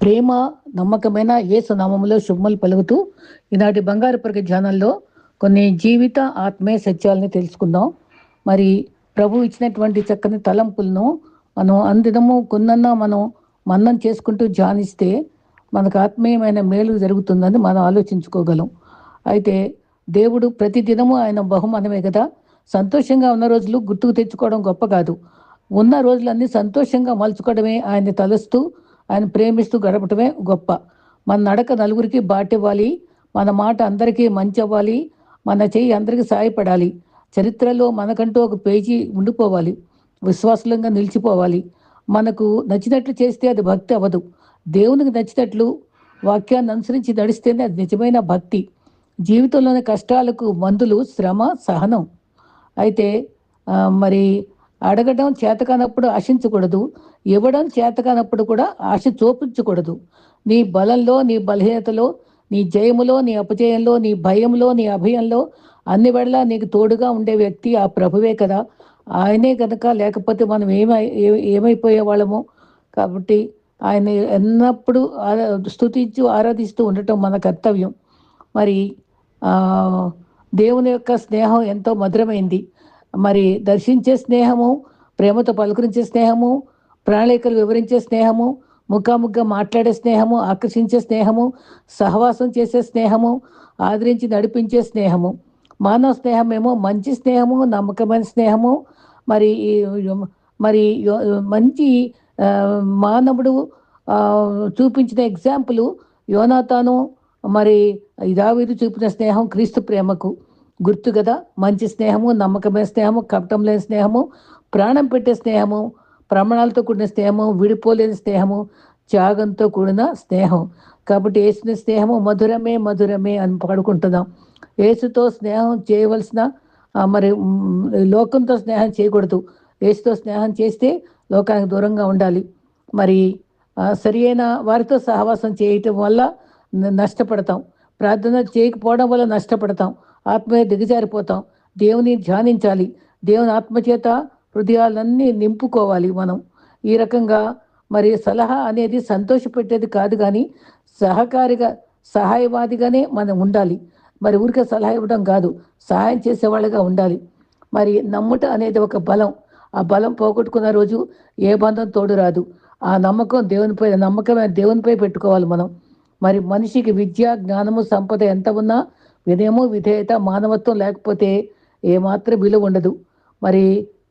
ప్రేమ, నమ్మకమైన యేసు నామములో శుభములు పలుకుతూ ఈనాటి బంగారు పరగ ధ్యానంలో కొన్ని జీవిత ఆత్మీయ సత్యాలని తెలుసుకుందాం. మరి ప్రభు ఇచ్చినటువంటి చక్కని తలంపులను మనం అందినము కొన్నన్నా మనం మన్నం చేసుకుంటూ ధ్యానిస్తే మనకు ఆత్మీయమైన మేలు జరుగుతుందని మనం ఆలోచించుకోగలం. అయితే దేవుడు ప్రతి దినము ఆయన బహుమానమే కదా. సంతోషంగా ఉన్న రోజులు గుర్తుకు తెచ్చుకోవడం గొప్ప కాదు, ఉన్న రోజులన్నీ సంతోషంగా మలుచుకోవడమే ఆయన్ని తలుస్తూ ఆయన ప్రేమిస్తూ గడపటమే గొప్ప. మన నడక నలుగురికి బాటివ్వాలి, మన మాట అందరికీ మంచి అవ్వాలి, మన చెయ్యి అందరికీ సాయపడాలి. చరిత్రలో మనకంటూ ఒక పేజీ ఉండిపోవాలి, విశ్వాసంగా నిలిచిపోవాలి. మనకు నచ్చినట్లు చేస్తే అది భక్తి అవ్వదు, దేవునికి నచ్చినట్లు వాక్యాన్ని అనుసరించి నడిస్తేనే అది నిజమైన భక్తి. జీవితంలోని కష్టాలకు మందులు శ్రమ, సహనం. అయితే మరి అడగడం చేతకానప్పుడు ఆశించకూడదు, ఇవ్వడం చేతకానప్పుడు కూడా ఆశ చూపించకూడదు. నీ బలంలో, నీ బలహీనతలో, నీ జయములో, నీ అపజయంలో, నీ భయంలో, నీ అభయంలో అన్ని వేళలా నీకు తోడుగా ఉండే వ్యక్తి ఆ ప్రభువే కదా. ఆయనే కనుక లేకపోతే మనం ఏమైపోయే వాళ్ళము. కాబట్టి ఆయన ఎన్నప్పుడు స్తుతించు ఆరాధిస్తూ ఉండటం మన కర్తవ్యం. మరి దేవుని యొక్క స్నేహం ఎంతో మధురమైంది. మరి దర్శించే స్నేహము, ప్రేమతో పలుకరించే స్నేహము, ప్రణాళికలు వివరించే స్నేహము, ముఖాముఖిగా మాట్లాడే స్నేహము, ఆకర్షించే స్నేహము, సహవాసం చేసే స్నేహము, ఆదరించి నడిపించే స్నేహము. మానవ స్నేహం ఏమో మంచి స్నేహము, నమ్మకమైన స్నేహము. మరి మరి మంచి మానవుడు చూపించిన ఎగ్జాంపుల్ యోనాతాను, మరి దావీదు చూపిన స్నేహం క్రీస్తు ప్రేమకు గుర్తు కదా. మంచి స్నేహము, నమ్మకమైన స్నేహము, కపటం లేని స్నేహము, ప్రాణం పెట్టే స్నేహము, ప్రమాణాలతో కూడిన స్నేహము, విడిపోలేని స్నేహము, త్యాగంతో కూడిన స్నేహం. కాబట్టి యేసుని స్నేహము మధురమే మధురమే అని పాడుకుంటున్నాం. యేసుతో స్నేహం చేయవలసిన మరి లోకంతో స్నేహం చేయకూడదు. యేసుతో స్నేహం చేస్తే లోకానికి దూరంగా ఉండాలి. మరి సరి అయిన వారితో సహవాసం చేయటం వల్ల నష్టపడతాం, ప్రార్థన చేయకపోవడం వల్ల నష్టపడతాం, ఆత్మీయ దిగజారిపోతాం. దేవుని ధ్యానించాలి, దేవుని ఆత్మచేత హృదయాలన్నీ నింపుకోవాలి మనం. ఈ రకంగా మరి సలహా అనేది సంతోషపెట్టేది కాదు, కానీ సహకారిగా సహాయవాదిగానే మనం ఉండాలి. మరి ఊరికే సలహా ఇవ్వడం కాదు, సహాయం చేసేవాళ్ళుగా ఉండాలి. మరి నమ్ముట అనేది ఒక బలం. ఆ బలం పోగొట్టుకున్న రోజు ఏ బంధం తోడు రాదు. ఆ నమ్మకం నమ్మకమైన దేవునిపై పెట్టుకోవాలి మనం. మరి మనిషికి విద్య, జ్ఞానము, సంపద ఎంత ఉన్నా వినయము, విధేయత, మానవత్వం లేకపోతే ఏమాత్రం విలువ ఉండదు. మరి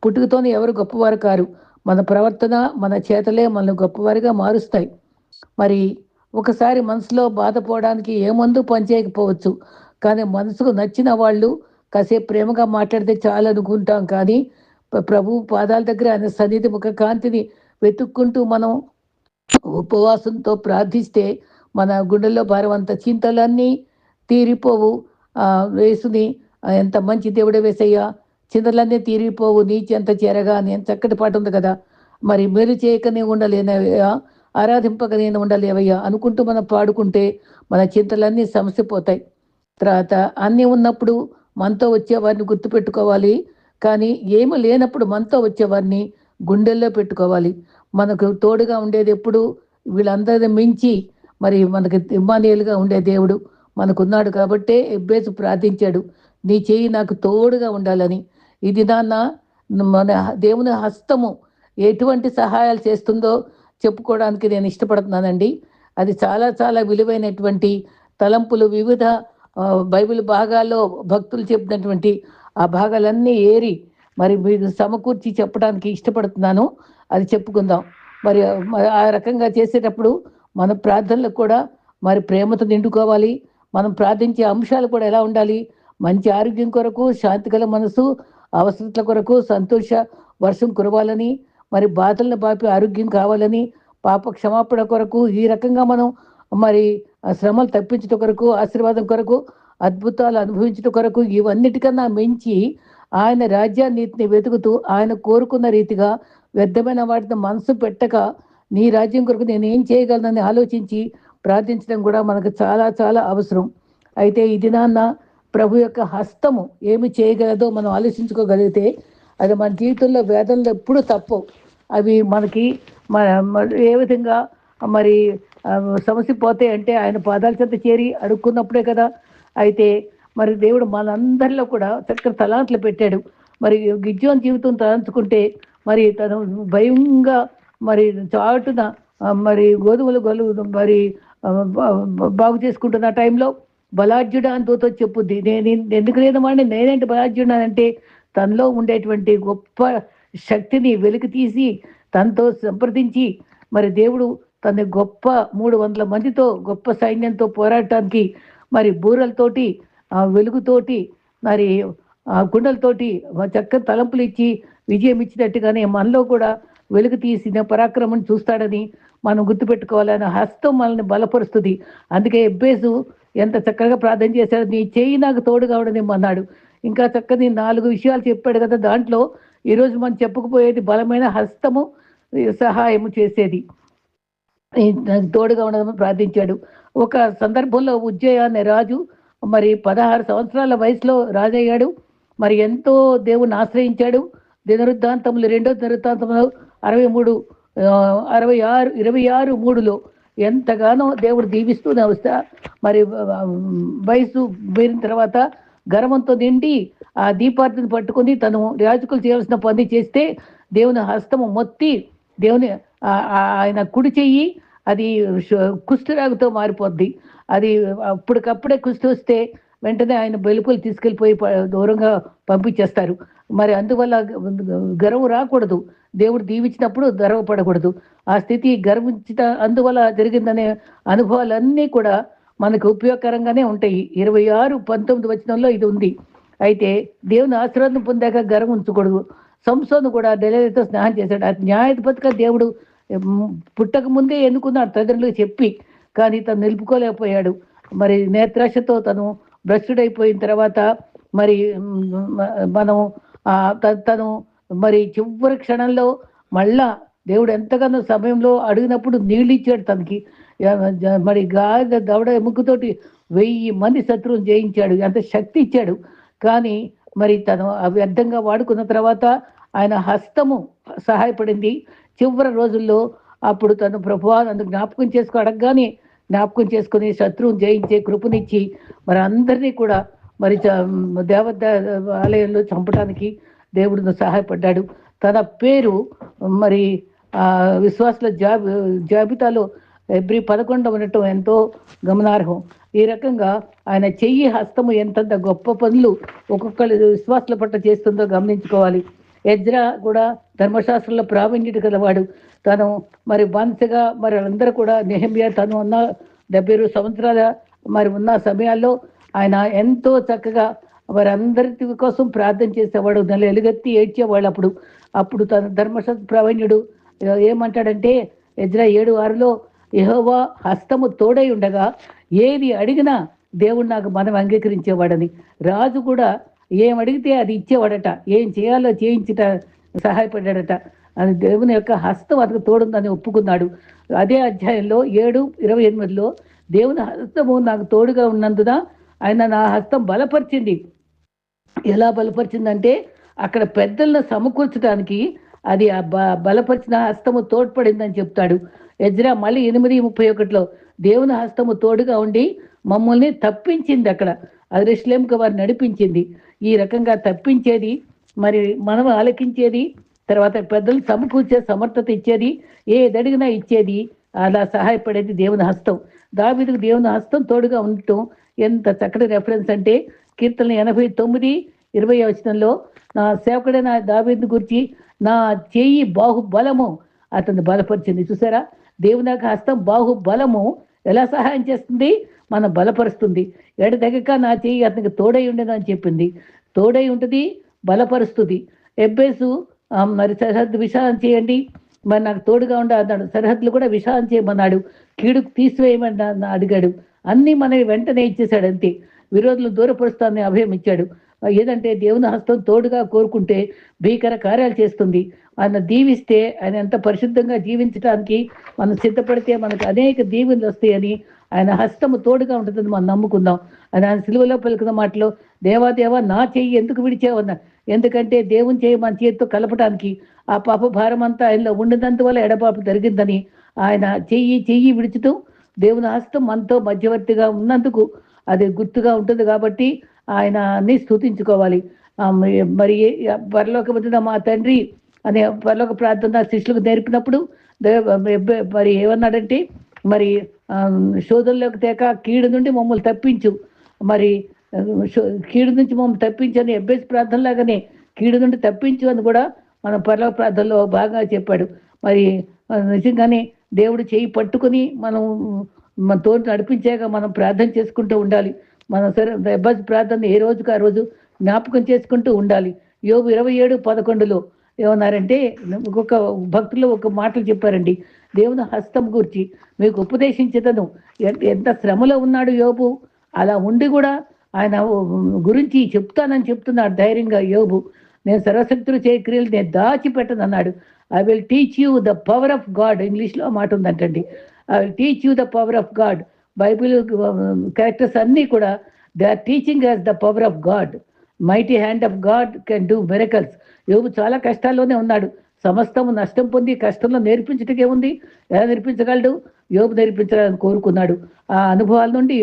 పుట్టుకతోనే ఎవరు గొప్పవారు కారు, మన ప్రవర్తన, మన చేతలే మనల్ని గొప్పవారిగా మారుస్తాయి. మరి ఒకసారి మనసులో బాధపోవడానికి ఏ మందు పనిచేయకపోవచ్చు, కానీ మనసుకు నచ్చిన వాళ్ళు కాసేపు ప్రేమగా మాట్లాడితే చాలు అనుకుంటాం. కానీ ప్రభు పాదాల దగ్గర ఆయన సన్నిధి ముఖ కాంతిని వెతుక్కుంటూ మనం ఉపవాసంతో ప్రార్థిస్తే మన గుండెల్లో భారం అంత చింతలన్నీ తీరిపోవు. యేసుని ఎంత మంచి దేవుడే వేసయ్యా, చింతలన్నీ తీరిపోవు నీ చెంత చేరగా అని చక్కటి పాట ఉంది కదా. మరి మేలు చేయకనే ఉండలేనవయ్యా, ఆరాధింపక నేను ఉండలేవయ్యా అనుకుంటూ మనం పాడుకుంటే మన చింతలన్నీ సమసిపోతాయి. తర్వాత అన్నీ ఉన్నప్పుడు మనతో వచ్చేవారిని గుర్తుపెట్టుకోవాలి, కానీ ఏమి లేనప్పుడు మనతో వచ్చేవారిని గుండెల్లో పెట్టుకోవాలి. మనకు తోడుగా ఉండేది ఎప్పుడు వీళ్ళందరిని మించి మరి మనకి ఇమ్మానుయేలుగా ఉండే దేవుడు మనకున్నాడు. కాబట్టే ఎబ్బేసు ప్రార్థించాడు, నీ చేయి నాకు తోడుగా ఉండాలని. ఇది నాన్న మన దేవుని హస్తము ఎటువంటి సహాయాలు చేస్తుందో చెప్పుకోవడానికి నేను ఇష్టపడుతున్నానండి. అది చాలా చాలా విలువైనటువంటి తలంపులు. వివిధ బైబిల్ భాగాల్లో భక్తులు చెప్పినటువంటి ఆ భాగాలన్నీ ఏరి మరి మీరు సమకూర్చి చెప్పడానికి ఇష్టపడుతున్నాను. అది చెప్పుకుందాం. మరి ఆ రకంగా చేసేటప్పుడు మన ప్రార్థనలకు కూడా మరి ప్రేమతో నిండుకోవాలి. మనం ప్రార్థించే అంశాలు కూడా ఎలా ఉండాలి? మంచి ఆరోగ్యం కొరకు, శాంతిగల మనసు, అవసరతల కొరకు, సంతోష వర్షం కురవాలని, మరి బాధలను బాపి ఆరోగ్యం కావాలని, పాప క్షమాపణ కొరకు, ఈ రకంగా మనం మరి శ్రమలు తప్పించడం కొరకు, ఆశీర్వాదం కొరకు, అద్భుతాలు అనుభవించడం కొరకు, ఇవన్నిటికన్నా మించి ఆయన రాజ్యాన్నిటిని వెతుకుతూ ఆయన కోరుకున్న రీతిగా వ్యర్థమైన వాటిని మనసు పెట్టక నీ రాజ్యం కొరకు నేను ఏం చేయగలనని ఆలోచించి ప్రార్థించడం కూడా మనకు చాలా చాలా అవసరం. అయితే ఈ దినాన్న ప్రభు యొక్క హస్తము ఏమి చేయగలదో మనం ఆలోచించుకోగలిగితే అది మన జీవితంలో వేదనలు ఎప్పుడూ తప్పవు. అవి మనకి ఏ విధంగా మరి సమస్య పోతే అంటే ఆయన పాదాల చెంత చేరి అడుక్కున్నప్పుడే కదా. అయితే మరి దేవుడు మనందరిలో కూడా చక్కని తలాంట్లు పెట్టాడు. మరి గిద్యోని జీవితం తలంచుకుంటే మరి తను భయంగా మరి చాటున మరి గోధుమలు మరి బాగు చేసుకుంటున్న టైంలో బలాఢ్యుడా అని దూత చెప్పుద్ది. నేను ఎందుకు లేని వాడిని నేనేంటి బలాఢ్యుడా అంటే తనలో ఉండేటువంటి గొప్ప శక్తిని వెలికి తీసి తనతో సంప్రదించి మరి దేవుడు తన గొప్ప 300 మందితో గొప్ప సైన్యంతో పోరాటానికి మరి బూరలతోటి వెలుగుతోటి మరి గుండెలతోటి చక్కని తలంపులు ఇచ్చి విజయం ఇచ్చినట్టుగానే మనలో కూడా వెలుగు తీసిన పరాక్రమం చూస్తాడని మనం గుర్తుపెట్టుకోవాలని హస్తం మనల్ని బలపరుస్తుంది. అందుకే ఎబ్బేసు ఎంత చక్కగా ప్రార్థన చేశాడు, నీ చేయి నాకు తోడు కావడని అన్నాడు. ఇంకా చక్కని 4 విషయాలు చెప్పాడు కదా. దాంట్లో ఈరోజు మనం చెప్పుకుపోయేది బలమైన హస్తము సహాయము చేసేది, తోడుగా ఉండదని ప్రార్థించాడు. ఒక సందర్భంలో ఉజ్జయ అనే రాజు మరి 16 సంవత్సరాల వయసులో రాజయ్యాడు. మరి ఎంతో దేవుని ఆశ్రయించాడు. దినవృత్తాంతములు 2వ దినవృత్తాంతంలో 63 66 26:3లో ఎంతగానో దేవుడు దీవిస్తూనే వస్తా మరి వయసు మీరిన తర్వాత గర్వంతో నిండి ఆ దీపార్థిని పట్టుకొని తను యాజకులు చేయాల్సిన పని చేస్తే దేవుని హస్తము మొత్తి దేవుని ఆయన కుడి చెయ్యి అది కుష్ఠరాగుతో మారిపోద్ది. అది అప్పటికప్పుడే కుష్టి వస్తే వెంటనే ఆయన వెలుపలు తీసుకెళ్ళిపోయి దూరంగా పంపించేస్తారు. మరి అందువల్ల గర్వం రాకూడదు. దేవుడు దీవించినప్పుడు గర్వపడకూడదు. ఆ స్థితి గర్వించిన అందువల్ల జరిగిందనే అనుభవాలన్నీ కూడా మనకు ఉపయోగకరంగానే ఉంటాయి. 26:19 వచనంలో ఇది ఉంది. అయితే దేవుని ఆశీర్వాదం పొందాక గర్వం ఉంచకూడదు. సంసోను కూడా డెలీలాతో స్నేహం చేశాడు. అది న్యాయాధిపతిగా దేవుడు పుట్టక ముందే ఎన్నుకున్నాడు తల్లిదండ్రులకు చెప్పి, కానీ తను నిలుపుకోలేకపోయాడు. మరి నేత్రాశతో తను భ్రష్టుడైపోయిన తర్వాత మరి మనం తను మరి చివరి క్షణంలో మళ్ళా దేవుడు ఎంతగానో సమయంలో అడిగినప్పుడు నీళ్ళు ఇచ్చాడు తనకి. మరి దవడ ఎముకతోటి 1000 మంది శత్రువులు జయించాడు. ఎంత శక్తి ఇచ్చాడు. కానీ మరి తను వ్యర్థంగా వాడుకున్న తర్వాత ఆయన హస్తము సహాయపడింది. చివరి రోజుల్లో అప్పుడు తను ప్రభువా నన్ను జ్ఞాపకం చేసుకో అడగగానే జ్ఞాపకం చేసుకుని శత్రువుని జయించే కృపనిచ్చి మరి అందరినీ కూడా మరి దేవత ఆలయంలో చంపడానికి దేవుడు సహాయపడ్డాడు. తన పేరు మరి విశ్వాసుల జాబితాలో ఎబ్రి 11 ఉండటం ఎంతో గమనార్హం. ఈ రకంగా ఆయన చెయ్యి హస్తము ఎంతంత గొప్ప పనులు ఒక్కొక్కరు విశ్వాసుల పట్ల చేస్తుందో గమనించుకోవాలి. ఎజ్రా కూడా ధర్మశాస్త్రంలో ప్రావీణ్యత గలవాడు. తను మరి బానిసగా మరి అందరూ కూడా నెహెమ్యా తను ఉన్న 72 సంవత్సరాల మరి ఉన్న సమయాల్లో ఆయన ఎంతో చక్కగా వారందరి కోసం ప్రార్థన చేసేవాడు. నెల ఎలుగెత్తి ఏడ్చేవాళ్ళు. అప్పుడు తన ధర్మశాస్త్ర ప్రావీణ్యుడు ఏమంటాడంటే ఎజ్రా 7:6లో యెహోవా హస్తము తోడై ఉండగా ఏది అడిగినా దేవుడు నాకు మనం అంగీకరించేవాడని. రాజు కూడా ఏం అడిగితే అది ఇచ్చేవాడట, ఏం చేయాలో చేయించట సహాయపడ్డాడట. అది దేవుని యొక్క హస్తం అతను తోడుందని ఒప్పుకున్నాడు. అదే అధ్యాయంలో 7:28లో దేవుని హస్తము నాకు తోడుగా ఉన్నందున ఆయన నా హస్తం బలపరిచింది. ఎలా బలపరిచిందంటే అక్కడ పెద్దలను సమకూర్చడానికి అది బలపరిచిన హస్తము తోడ్పడిందని చెప్తాడు. ఎజ్రా మళ్ళీ 8:31లో దేవుని హస్తము తోడుగా ఉండి మమ్మల్ని తప్పించింది. అక్కడ యెరూషలేముకు వారు నడిపించింది. ఈ రకంగా తప్పించేది, మరి మనం ఆలకించేది, తర్వాత పెద్దలు సమకూర్చే సమర్థత ఇచ్చేది, ఏదడిగినా ఇచ్చేది, అలా సహాయపడేది దేవుని హస్తం. దావీదుకు దేవుని హస్తం తోడుగా ఉండటం ఎంత చక్కటి రెఫరెన్స్ అంటే కీర్తన 89:20 వచనంలో నా సేవకుడైన దావీదుని గురించి నా చెయ్యి బాహుబలము అతన్ని బలపరిచింది. చూసారా, దేవుని యొక్క హస్తం బాహుబలము ఎలా సహాయం చేస్తుంది? మనం బలపరుస్తుంది. ఎడతెగక నా చెయ్యి అతనికి తోడై ఉండేది అని చెప్పింది. తోడై ఉంటుంది, బలపరుస్తుంది. ఎబ్బేసు మరి సరిహద్దు విశాలం చేయండి, మరి నాకు తోడుగా ఉండ అన్నాడు. సరిహద్దులు కూడా విశాలం చేయమన్నాడు. కీడుకు తీసివేయమని అడిగాడు. అన్నీ మనవి వెంటనే ఇచ్చేశాడు. అంతే. విరోధులు దూరపరుస్తానని అభయం ఇచ్చాడు. ఏదంటే దేవుని హస్తం తోడుగా కోరుకుంటే భీకర కార్యాలు చేస్తుంది. ఆయన దీవిస్తే, ఆయన ఎంత పరిశుద్ధంగా జీవించడానికి మనం సిద్ధపడితే మనకు అనేక దీవెనలు వస్తాయని ఆయన హస్తము తోడుగా ఉంటుందని మనం నమ్ముకుందాం. ఆయన సిలువలో పలుకున్న మాటలో దేవా నా చెయ్యి ఎందుకు విడిచావన్నా, ఎందుకంటే దేవుని చెయ్యి మన చేతితో కలపడానికి ఆ పాప భారం అంతా ఆయనలో ఉండినందువల్ల ఎడపాపు జరిగిందని ఆయన చెయ్యి విడుచుతూ దేవుని హస్తం మనతో మధ్యవర్తిగా ఉన్నందుకు అది గుర్తుగా ఉంటుంది కాబట్టి ఆయనని స్తుతించుకోవాలి. మరి పరలోకమందున్న మా తండ్రి అనే పరలోక ప్రార్థన శిష్యులకు నేర్పినప్పుడు మరి ఏమన్నాడంటే, మరి శోధనలోకి తేక కీడు నుండి మమ్మల్ని తప్పించు, మరి ఆ, కీడు నుంచి మమ్మల్ని తప్పించని ఎబ్బేసి ప్రార్థనలాగానే కీడు నుండి తప్పించు అని కూడా మన పరలోక ప్రార్థనలో బాగా చెప్పాడు. మరి నిజంగానే దేవుడు చేయి పట్టుకుని మనం మన తోటి నడిపించాక మనం ప్రార్థన చేసుకుంటూ ఉండాలి. మన సరే ఎబ్బేసి ప్రార్థన ఏ రోజుకు ఆ రోజు జ్ఞాపకం చేసుకుంటూ ఉండాలి. యోబు 27:11 ఏమన్నారంటే, ఒక్కొక్క భక్తులు ఒక మాటలు చెప్పారండి దేవుని హస్తం గురించి. మీకు ఉపదేశించదను, ఎంత శ్రమలో ఉన్నాడు యోబు, అలా ఉండి కూడా ఆయన గురించి చెప్తానని చెప్తున్నాడు ధైర్యంగా యోబు. నేను సర్వశక్తులు చేయ క్రియలు నేను దాచిపెట్టను అన్నాడు. I will teach you the power of God, ఇంగ్లీష్లో మాట ఉందంటండి. I will teach you the power of God. Bible characters అన్నీ కూడా they are teaching us the power of God. Mighty hand of God can do miracles. యోబు చాలా కష్టాల్లోనే ఉన్నాడు. సమస్తము నష్టం పొంది కష్టంలో నేర్పించటకే ఉంది. ఎలా నేర్పించగలడు? యోబు నేర్పించాలని కోరుకున్నాడు. ఆ అనుభవాల నుండి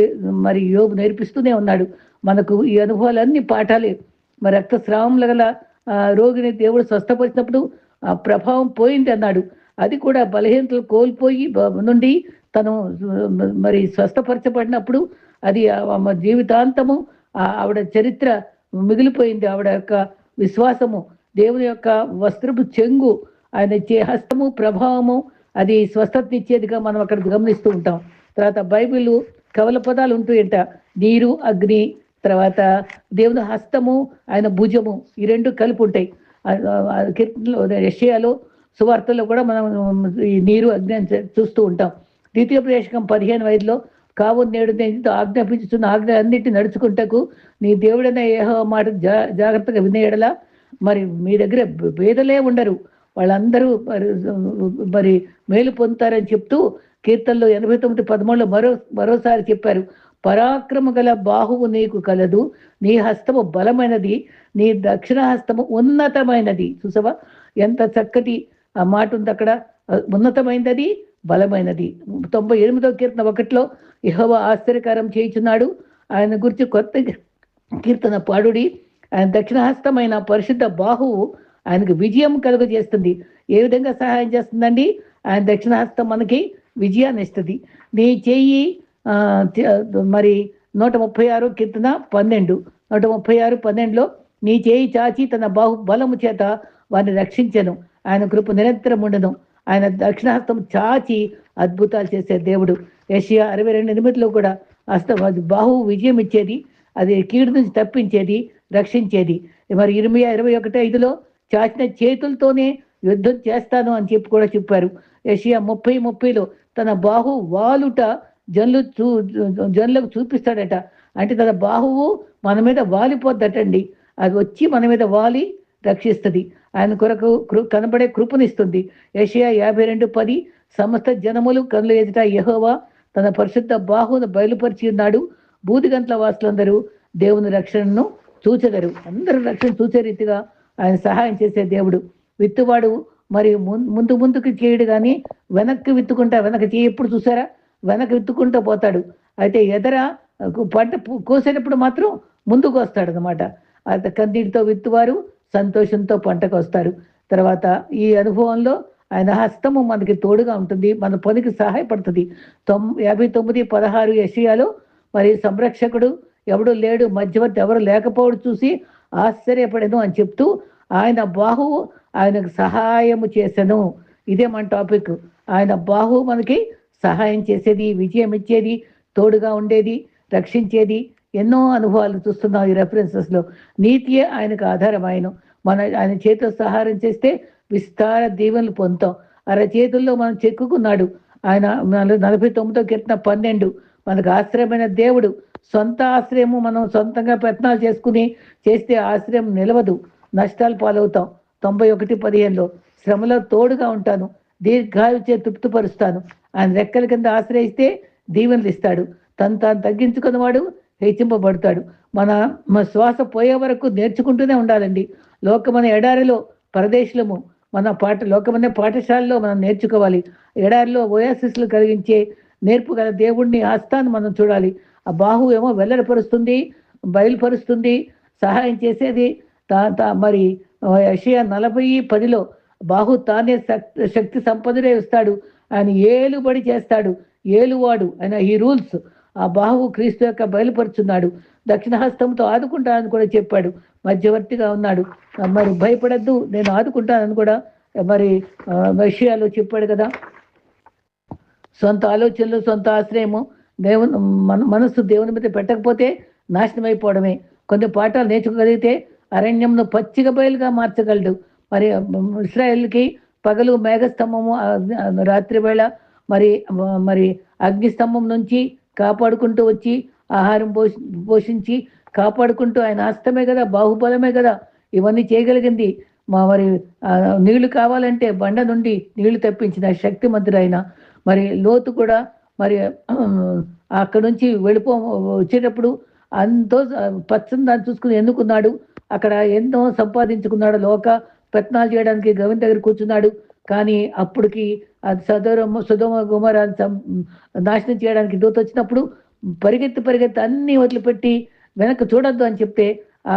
మరి యోబు నేర్పిస్తూనే ఉన్నాడు. మనకు ఈ అనుభవాలన్నీ పాఠాలే. మరి రక్తస్రావంలో గల రోగిని దేవుడు స్వస్థపరిచినప్పుడు ఆ ప్రభావం పోయింది అన్నాడు. అది కూడా బలహీనతలు కోల్పోయి నుండి తను మరి స్వస్థపరచబడినప్పుడు అది జీవితాంతము ఆవిడ చరిత్ర మిగిలిపోయింది. ఆవిడ యొక్క విశ్వాసము, దేవుని యొక్క వస్త్రపు చెంగు, ఆయన హస్తము, ప్రభావము అది స్వస్థతనిచ్చేదిగా మనం అక్కడ గమనిస్తూ ఉంటాం. తర్వాత బైబిల్ కవల పదాలు ఉంటాయంట, నీరు, అగ్ని, తర్వాత దేవుని హస్తము, ఆయన భుజము, ఈ రెండు కలిపి ఉంటాయి. కీర్తనలో, యెషయాలో, సువార్తల్లో కూడా మనం ఈ నీరు, అగ్ని అని చూస్తూ ఉంటాం. ద్వితీయోపదేశకం 15:5 కావు నేడు నేను ఆజ్ఞాపించుతున్న ఆజ్ఞ అన్నిటి నడుచుకుంటకు నీ దేవుడైన యెహోవా మాట జాగ్రత్తగా వినేయడలా మరి మీ దగ్గర భేదలే ఉండరు, వాళ్ళందరూ మరి మేలు పొందుతారని చెప్తూ కీర్తనలో 89:13 మరోసారి చెప్పారు. పరాక్రమ గల బాహువు నీకు కలదు, నీ హస్తము బలమైనది, నీ దక్షిణ హస్తము ఉన్నతమైనది. చూసావా ఎంత చక్కటి ఆ మాట ఉంది అక్కడ. ఉన్నతమైనది, బలమైనది. 98వ కీర్తన 1 యెహోవా ఆశ్చర్యకారం చేయుచున్నాడు, ఆయన గురించి కొత్త కీర్తన పాడుడి. ఆయన దక్షిణహస్తమైన పరిశుద్ధ బాహువు ఆయనకు విజయం కలుగజేస్తుంది. ఏ విధంగా సహాయం చేస్తుందండి? ఆయన దక్షిణహస్తం మనకి విజయాన్ని ఇస్తుంది. నీ చెయ్యి మరి 136 కీర్తన 12, 136:12 నీ చేయి చాచి తన బలము చేత వారిని రక్షించను, ఆయన కృప నిరంతరం ఉండను, ఆయన దక్షిణహస్తం చాచి అద్భుతాలు చేసే దేవుడు. యెషయా 62:8 కూడా బాహువు విజయం ఇచ్చేది, అది కీడు నుంచి తప్పించేది, రక్షించేది. మరి ఇర్మీయా 21:5 చాచిన చేతులతోనే యుద్ధం చేస్తాను అని చెప్పి కూడా చెప్పారు. యెషయా 30:30 తన బాహు వాలుట జనులకు చూపిస్తాడట. అంటే తన బాహువు మన మీద వాలిపోద్దటండి. అది వచ్చి మన మీద వాలి రక్షిస్తుంది. ఆయన కొరకు కనబడే కృపనిస్తుంది. యెషయా 52:10 సమస్త జనములు కనుల ఎదుట యెహోవా తన పరిశుద్ధ బాహువును బయలుపరిచి ఉన్నాడు, బూదిగంట్ల వాసులందరూ దేవుని రక్షణను చూచెదరు. అందరూ రక్షణ చూసే రీతిగా ఆయన సహాయం చేసే దేవుడు. విత్తువాడు మరి ముందుకు చేయడు, కానీ వెనక్కి వెనక చేయి ఎప్పుడు చూసారా? వెనక్కి విత్తుకుంటూ పోతాడు. అయితే ఎదర పంట కోసేటప్పుడు మాత్రం ముందుకు వస్తాడు అనమాట. అయితే కన్నీటితో విత్తువారు సంతోషంతో పంటకు వస్తారు. తర్వాత ఈ అనుభవంలో ఆయన హస్తము మనకి తోడుగా ఉంటుంది, మన పనికి సహాయపడుతుంది. 59:16 యెషయాలో మరి సంరక్షకుడు ఎవడు లేడు, మధ్యవర్తి ఎవరు లేకపోవడం చూసి ఆశ్చర్యపడను అని చెప్తూ ఆయన బాహువు ఆయనకు సహాయము చేసెను. ఇదే మన టాపిక్. ఆయన బాహువు మనకి సహాయం చేసేది, విజయం ఇచ్చేది, తోడుగా ఉండేది, రక్షించేది. ఎన్నో అనుభవాలు చూస్తున్నాం ఈ రెఫరెన్సెస్లో. నీతియే ఆయనకు ఆధారమైన ఆయన చేతితో సహాయం చేస్తే విస్తార దీవెనలు పొందుతాం. చేతుల్లో మనం చెక్కుకున్నాడు ఆయన. 49వ కీర్తన 12 మనకు ఆశ్రయమైన దేవుడు. సొంత ఆశ్రయము మనం సొంతంగా ప్రయత్నాలు చేసుకుని చేస్తే ఆశ్రయం నిలవదు, నష్టాలు పాలవుతాం. 91:15 శ్రమలో తోడుగా ఉంటాను, దీర్ఘాయుచే తృప్తిపరుస్తాను, ఆయన రెక్కల కింద ఆశ్రయిస్తే దీవెనలు ఇస్తాడు, తాను తగ్గించుకున్నవాడు హెచ్చింపబడతాడు. మన శ్వాస పోయే వరకు నేర్చుకుంటూనే ఉండాలండి. లోకమైన ఎడారిలో పరదేశులము, లోకమనే పాఠశాలలో మనం నేర్చుకోవాలి. ఎడారిలో ఓయాసిస్లు కలిగించే నేర్పుగల దేవుడిని హస్తాన్ని మనం చూడాలి. ఆ బాహు ఏమో వెల్లడిపరుస్తుంది, బయలుపరుస్తుంది, సహాయం చేసేది. మరి యెషయా 40:10లో బాహు తానే శక్తి సంపన్నుడై వస్తాడు. ఆయన ఏలుబడి చేస్తాడు. ఏలువాడు ఆయన, ఈ రూల్స్. ఆ బాహువు క్రీస్తు యొక్క బయలుపరుచున్నాడు. దక్షిణ హస్తంతో ఆదుకుంటానని కూడా చెప్పాడు. మధ్యవర్తిగా ఉన్నాడు. మరి భయపడద్దు, నేను ఆదుకుంటానని కూడా మరి యెషయాలో చెప్పాడు కదా. సొంత ఆలోచనలు, సొంత ఆశ్రయము దేవుని మనస్సు దేవుని మీద పెట్టకపోతే నాశనం అయిపోవడమే. కొన్ని పాఠాలు నేర్చుకోగలిగితే అరణ్యంను పచ్చిక బయలుగా మార్చగలడు. మరి ఇశ్రాయేలుకి పగలు మేఘస్తంభము, రాత్రి వేళ మరి మరి అగ్నిస్తంభం నుంచి కాపాడుకుంటూ వచ్చి ఆహారం పోషించి కాపాడుకుంటూ ఆయన హస్తమే కదా, బాహుబలమే కదా ఇవన్నీ చేయగలిగింది. మరి నీళ్లు కావాలంటే బండ నుండి నీళ్లు తెప్పించిన శక్తిమంతుడైన. మరి లోతు కూడా మరి అక్కడ నుంచి వచ్చేటప్పుడు అంతో పచ్చని దాన్ని చూసుకుని ఎన్నుకున్నాడు. అక్కడ ఎన్నో సంపాదించుకున్నాడు. లోక పెత్తనాలు చేయడానికి గవిని దగ్గర కూర్చున్నాడు. కానీ అప్పటికి అది సుధమ గుమరాన్ని నాశనం చేయడానికి దూత వచ్చినప్పుడు పరిగెత్తి అన్ని వదిలిపెట్టి వెనక్కి చూడొద్దు అని చెప్తే ఆ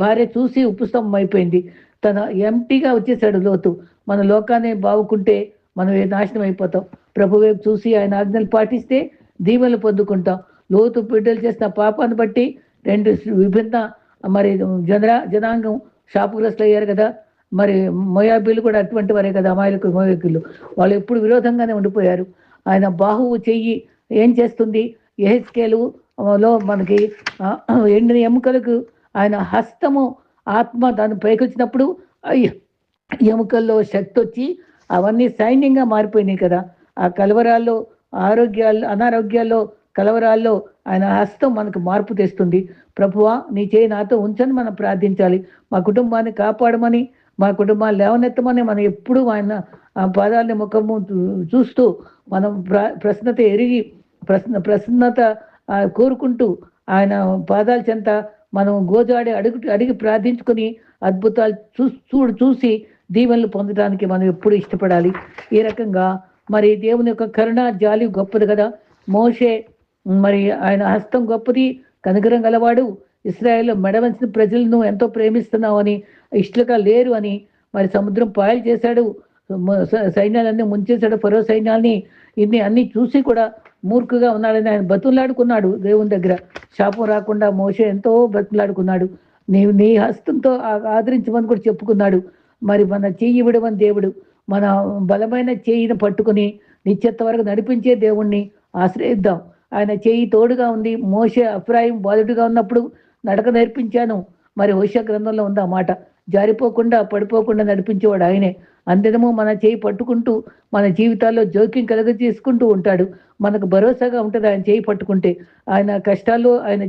భార్య చూసి ఉపస్తంభం అయిపోయింది. తన ఎంటీగా వచ్చేసాడు లోతు. మన లోకాన్ని బావుకుంటే మనం నాశనం అయిపోతాం. ప్రభు వైపు చూసి ఆయన ఆజ్ఞలు పాటిస్తే దీవెనలు పొందుకుంటాం. లోతు బిడ్డలు చేసిన పాపాన్ని బట్టి 2 విభిన్న మరి జనాంగం శాపగ్రస్తులు అయ్యారు కదా. మరి మోయాబీలు కూడా అటువంటి వారే కదా, అమాయకులు మోయాబీలు. వాళ్ళు ఎప్పుడు విరోధంగానే ఉండిపోయారు. ఆయన బాహువు చెయ్యి ఏం చేస్తుంది? యెహెజ్కేలు లో మనకి ఎండిన ఎముకలకు ఆయన హస్తము ఆత్మ దాన్ని పైకి వచ్చినప్పుడు ఎముకల్లో శక్తి వచ్చి అవన్నీ సైన్యంగా మారిపోయినాయి కదా. ఆ కలవరాల్లో అనారోగ్యాల్లో కలవరాల్లో ఆయన హస్తం మనకు మార్పు తెస్తుంది. ప్రభువా నీ చేయి నాతో ఉంచని మనం ప్రార్థించాలి. మా కుటుంబాన్ని కాపాడమని, మా కుటుంబాన్ని లేవనెత్తమని మనం ఎప్పుడూ ఆయన పాదాలని ముఖము చూస్తూ మనం ప్రసన్నత ఎరిగి ప్రసన్నత కోరుకుంటూ ఆయన పాదాల చెంత మనం గోజాడి అడిగి ప్రార్థించుకొని అద్భుతాలు చూసి దీవెనలు పొందడానికి మనం ఎప్పుడు ఇష్టపడాలి. ఈ రకంగా మరి దేవుని యొక్క కరుణ జాలి గొప్పది కదా. మోషే మరి ఆయన హస్తం గొప్పది, కనికరం గలవాడు. ఇశ్రాయేలు మెడవంచిన ప్రజలను ఎంతో ప్రేమిస్తున్నావు అని, ఇష్టలుగా లేరు అని మరి సముద్రం పాయలు చేశాడు. సైన్యాలన్నీ ముంచేశాడు, ఫరో సైన్యాల్ని. అన్ని చూసి కూడా మూర్ఖుగా ఉన్నాడని ఆయన బతులాడుకున్నాడు దేవుని దగ్గర. శాపం రాకుండా మోషే ఎంతో బతులాడుకున్నాడు. నీ హస్తంతో ఆదరించమని కూడా చెప్పుకున్నాడు. మరి మన చెయ్యి విడవని దేవుడు, మన బలమైన చేయిని పట్టుకుని నిత్యత్వ వరకు నడిపించే దేవుణ్ణి ఆశ్రయిద్దాం. ఆయన చేయి తోడుగా ఉంది. మోషే అఫ్రాయిం బాలుడిగా ఉన్నప్పుడు నడక నేర్పించాను. మరి హోషేయ గ్రంథంలో ఉంది ఆ మాట. జారిపోకుండా పడిపోకుండా నడిపించేవాడు ఆయనే. అంతేమో మన చేయి పట్టుకుంటూ మన జీవితాల్లో జోక్యం చేసుకుంటూ ఉంటాడు. మనకు భరోసాగా ఉంటుంది ఆయన చేయి పట్టుకుంటే. ఆయన కష్టాల్లో ఆయన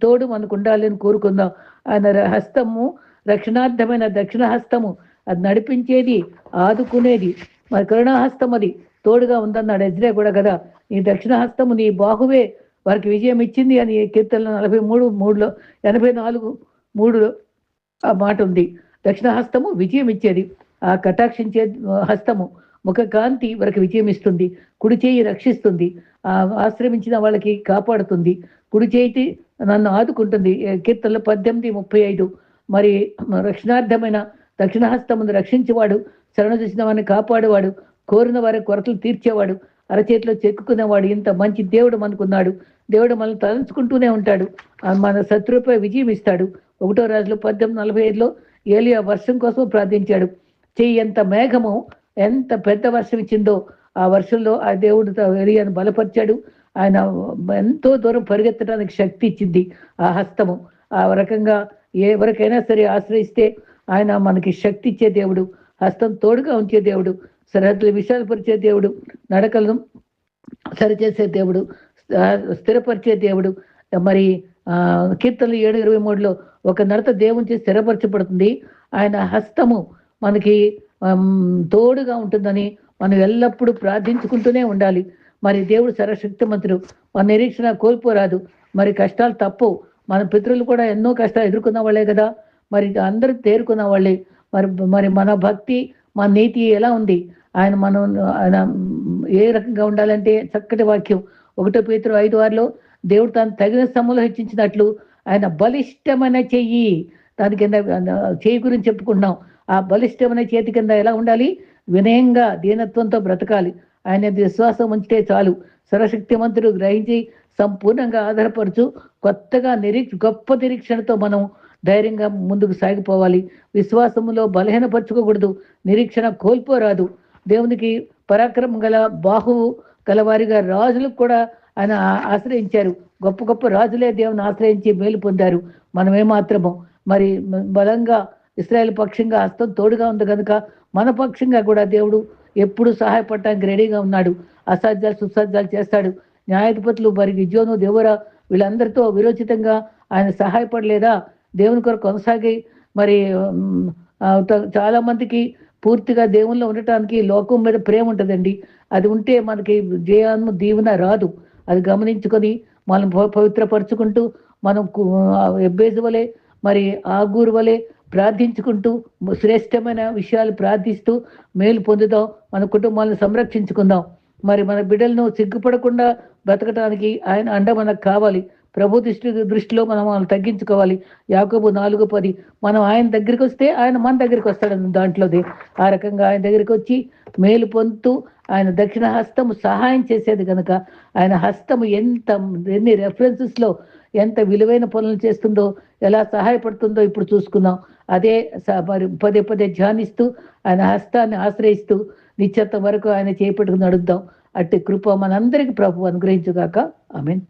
తోడు మనకు ఉండాలని కోరుకుందాం. ఆయన హస్తము రక్షణార్థమైన దక్షిణ హస్తము, అది నడిపించేది, ఆదుకునేది. మరి కరుణాహస్తం అది తోడుగా ఉందన్నాడు ఎజ్రా కూడా కదా. నీ దక్షిణ హస్తము, నీ బాహువే వారికి విజయం ఇచ్చింది అని కీర్తనలు 43:3లో 84:3లో ఆ మాట ఉంది. దక్షిణ హస్తము విజయం ఇచ్చేది. ఆ కటాక్షించే హస్తము ముఖ కాంతి వారికి విజయం ఇస్తుంది. కుడి చేయి రక్షిస్తుంది, ఆశ్రమించిన వాళ్ళకి కాపాడుతుంది. కుడి చేయి నన్ను ఆదుకుంటుంది. కీర్తనలు 18:35. మరి రక్షణార్థమైన దక్షిణ హస్తమును రక్షించేవాడు, శరణ చూసిన వారిని కాపాడేవాడు, కోరిన వారి కొరతలు తీర్చేవాడు, అరచేతిలో చెక్కుకునేవాడు. ఇంత మంచి దేవుడు మనకున్నాడు. దేవుడు మనల్ని తలంచుకుంటూనే ఉంటాడు. మన శత్రువుపై విజయం ఇస్తాడు. 1 రాజులు 18:45లో ఏలియా వర్షం కోసం ప్రార్థించాడు. చెయ్యి ఎంత మేఘము ఎంత పెద్ద వర్షం ఇచ్చిందో ఆ వర్షంలో ఆ దేవుడు ఏలియాను బలపరిచాడు. ఆయన ఎంతో దూరం పరిగెత్తడానికి శక్తి ఇచ్చింది ఆ హస్తము. ఆ రకంగా ఎవరికైనా సరే ఆశ్రయిస్తే ఆయన మనకి శక్తి ఇచ్చే దేవుడు, హస్తం తోడుగా ఉంచే దేవుడు, సరిహద్దులు విశాలపరిచే దేవుడు, నడకలను సరిచేసే దేవుడు, స్థిరపరిచే దేవుడు. మరి కీర్తనలు 7:23లో ఒక నడత దేవుని చేసి స్థిరపరచబడుతుంది. ఆయన హస్తము మనకి తోడుగా ఉంటుందని మనం ఎల్లప్పుడూ ప్రార్థించుకుంటూనే ఉండాలి. మరి దేవుడు సర్వశక్తిమంతుడు, మన నిరీక్షణ కోల్పోరాదు. మరి కష్టాలు తప్పవు. మన పితరులు కూడా ఎన్నో కష్టాలు ఎదుర్కొన్న వాళ్ళే కదా. మరి అందరూ తేరుకున్న వాళ్ళే. మరి మన భక్తి, మన నీతి ఎలా ఉంది? ఆయన ఏ రకంగా ఉండాలంటే చక్కటి వాక్యం 1 పేతురు 5:6లో దేవుడు తాను తగిన సమయంలో హెచ్చించినట్లు ఆయన బలిష్టమైన చెయ్యి, దాని కింద చెయ్యి గురించి చెప్పుకుంటున్నాం. ఆ బలిష్టమైన చేతి కింద ఎలా ఉండాలి? వినయంగా దీనత్వంతో బ్రతకాలి. ఆయన విశ్వాసం ఉంచితే చాలు. సర్వశక్తిమంతుడు గ్రహించి సంపూర్ణంగా ఆధారపరచు కొత్తగా గొప్ప నిరీక్షణతో మనం ధైర్యంగా ముందుకు సాగిపోవాలి. విశ్వాసములో బలహీనపరచుకోకూడదు. నిరీక్షణ కోల్పోరాదు. దేవునికి పరాక్రమం గల బాహువు గలవారిగా రాజులకు కూడా ఆయన ఆశ్రయించారు. గొప్ప గొప్ప రాజులే దేవుని ఆశ్రయించి మేలు పొందారు. మనమేమాత్రము మరి బలంగా ఇశ్రాయేల్ పక్షంగా హస్తం తోడుగా ఉంది కనుక మన పక్షంగా కూడా దేవుడు ఎప్పుడు సహాయపడటానికి రెడీగా ఉన్నాడు. అసాధ్యాలు సుసాధ్యాలు చేస్తాడు. న్యాయాధిపతులు మరి గిద్యోను దేవరా వీళ్ళందరితో విరోచితంగా ఆయన సహాయపడలేదా? దేవుని కొరకు కొనసాగి మరి చాలా మందికి పూర్తిగా దేవుల్లో ఉండటానికి లోకం మీద ప్రేమ ఉంటుందండి. అది ఉంటే మనకి జయాన్ని దీవెన రాదు. అది గమనించుకొని మనం పవిత్రపరుచుకుంటూ మనం ఎబ్బేజు వలె మరి ఆగూరు వలె ప్రార్థించుకుంటూ శ్రేష్టమైన విషయాలు ప్రార్థిస్తూ మేలు పొందుదాం. మన కుటుంబాలను సంరక్షించుకుందాం. మరి మన బిడ్డలను సిగ్గుపడకుండా బ్రతకటానికి ఆయన అండ మనకు కావాలి. ప్రభు దృష్టిలో మనం తగ్గించుకోవాలి. యాకోబు 4:10 మనం ఆయన దగ్గరికి వస్తే ఆయన మన దగ్గరికి వస్తాడని దాంట్లోది. ఆ రకంగా ఆయన దగ్గరికి వచ్చి మేలు పొందుతూ ఆయన దక్షిణ హస్తము సహాయం చేసేది కనుక ఆయన హస్తము ఎన్ని రెఫరెన్సెస్లో ఎంత విలువైన పనులు చేస్తుందో, ఎలా సహాయపడుతుందో ఇప్పుడు చూసుకుందాం. అదే మరి పదే పదే ధ్యానిస్తూ ఆయన హస్తాన్ని ఆశ్రయిస్తూ నిత్యత్వం వరకు ఆయన చేపట్టుకుని నడుద్దాం. అట్టి కృప మనందరికీ ప్రభు అనుగ్రహించుగాక. ఆమేన్.